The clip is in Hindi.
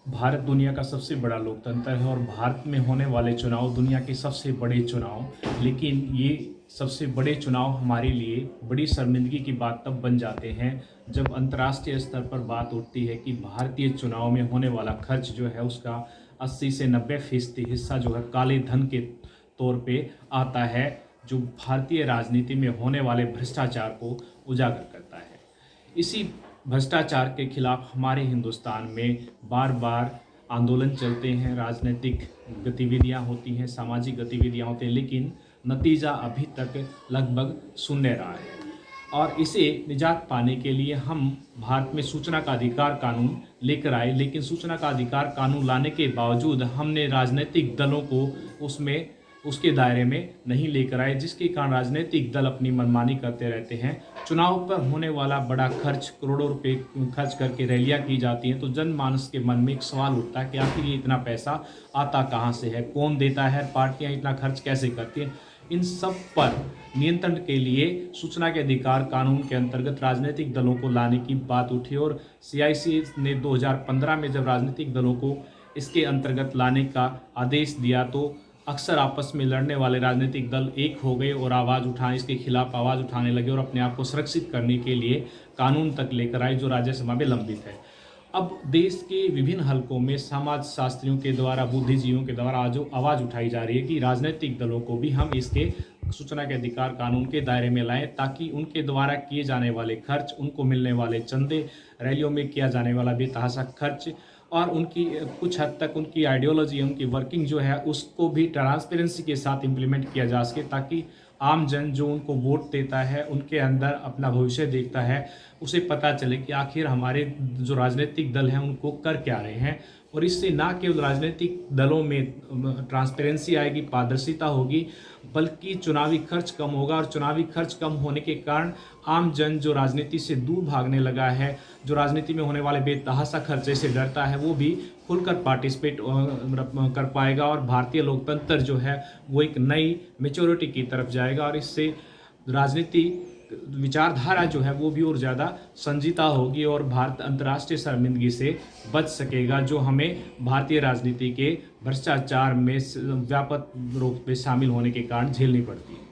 भारत दुनिया का सबसे बड़ा लोकतंत्र है और भारत में होने वाले चुनाव दुनिया के सबसे बड़े चुनाव, लेकिन ये सबसे बड़े चुनाव हमारे लिए बड़ी शर्मिंदगी की बात तब बन जाते हैं जब अंतर्राष्ट्रीय स्तर पर बात उठती है कि भारतीय चुनाव में होने वाला खर्च जो है उसका 80 से 90% हिस्सा जो है काले धन के तौर पे आता है, जो भारतीय राजनीति में होने वाले भ्रष्टाचार को उजागर करता है। इसी भ्रष्टाचार के खिलाफ हमारे हिंदुस्तान में बार बार आंदोलन चलते हैं, राजनीतिक गतिविधियां होती हैं, सामाजिक गतिविधियां होती हैं, लेकिन नतीजा अभी तक लगभग शून्य रहा है। और इसे निजात पाने के लिए हम भारत में सूचना का अधिकार कानून लेकर आए, लेकिन सूचना का अधिकार कानून लाने के बावजूद हमने राजनीतिक दलों को उसके दायरे में नहीं लेकर आए, जिसके कारण राजनीतिक दल अपनी मनमानी करते रहते हैं। चुनाव पर होने वाला बड़ा खर्च, करोड़ों रुपए खर्च करके रैलियां की जाती हैं, तो जनमानस के मन में एक सवाल उठता है कि आखिर ये इतना पैसा आता कहाँ से है, कौन देता है, पार्टियां इतना खर्च कैसे करती हैं। इन सब पर नियंत्रण के लिए सूचना के अधिकार कानून के अंतर्गत राजनीतिक दलों को लाने की बात उठी और CIC ने 2015 में जब राजनीतिक दलों को इसके अंतर्गत लाने का आदेश दिया, तो अक्सर आपस में लड़ने वाले राजनीतिक दल एक हो गए और इसके खिलाफ आवाज़ उठाने लगे और अपने आप को सुरक्षित करने के लिए कानून तक लेकर आए, जो राज्यसभा में लंबित है। अब देश के विभिन्न हलकों में समाज शास्त्रियों के द्वारा, बुद्धिजीवियों के द्वारा जो आवाज़ उठाई जा रही है कि राजनीतिक दलों को भी हम इसके सूचना के अधिकार कानून के दायरे में लाएं, ताकि उनके द्वारा किए जाने वाले खर्च, उनको मिलने वाले चंदे, रैलियों में किया जाने वाला बेतहाशा खर्च और उनकी कुछ हद तक उनकी आइडियोलॉजी, उनकी वर्किंग जो है उसको भी ट्रांसपेरेंसी के साथ इम्प्लीमेंट किया जा सके, ताकि आम जन जो उनको वोट देता है, उनके अंदर अपना भविष्य देखता है, उसे पता चले कि आखिर हमारे जो राजनीतिक दल हैं उनको कर क्या रहे हैं। और इससे ना केवल राजनीतिक दलों में ट्रांसपेरेंसी आएगी, पारदर्शिता होगी, बल्कि चुनावी खर्च कम होगा। और चुनावी खर्च कम होने के कारण आम जन जो राजनीति से दूर भागने लगा है, जो राजनीति में होने वाले बेतहाशा खर्चे से डरता है, वो भी खुलकर पार्टिसिपेट कर पाएगा और भारतीय लोकतंत्र जो है वो एक नई मेच्योरिटी की तरफ जाएगा। और इससे राजनीति विचारधारा जो है वो भी और ज़्यादा संजीता होगी और भारत अंतर्राष्ट्रीय शर्मिंदगी से बच सकेगा, जो हमें भारतीय राजनीति के भ्रष्टाचार में व्यापक रूप में शामिल होने के कारण झेलनी पड़ती है।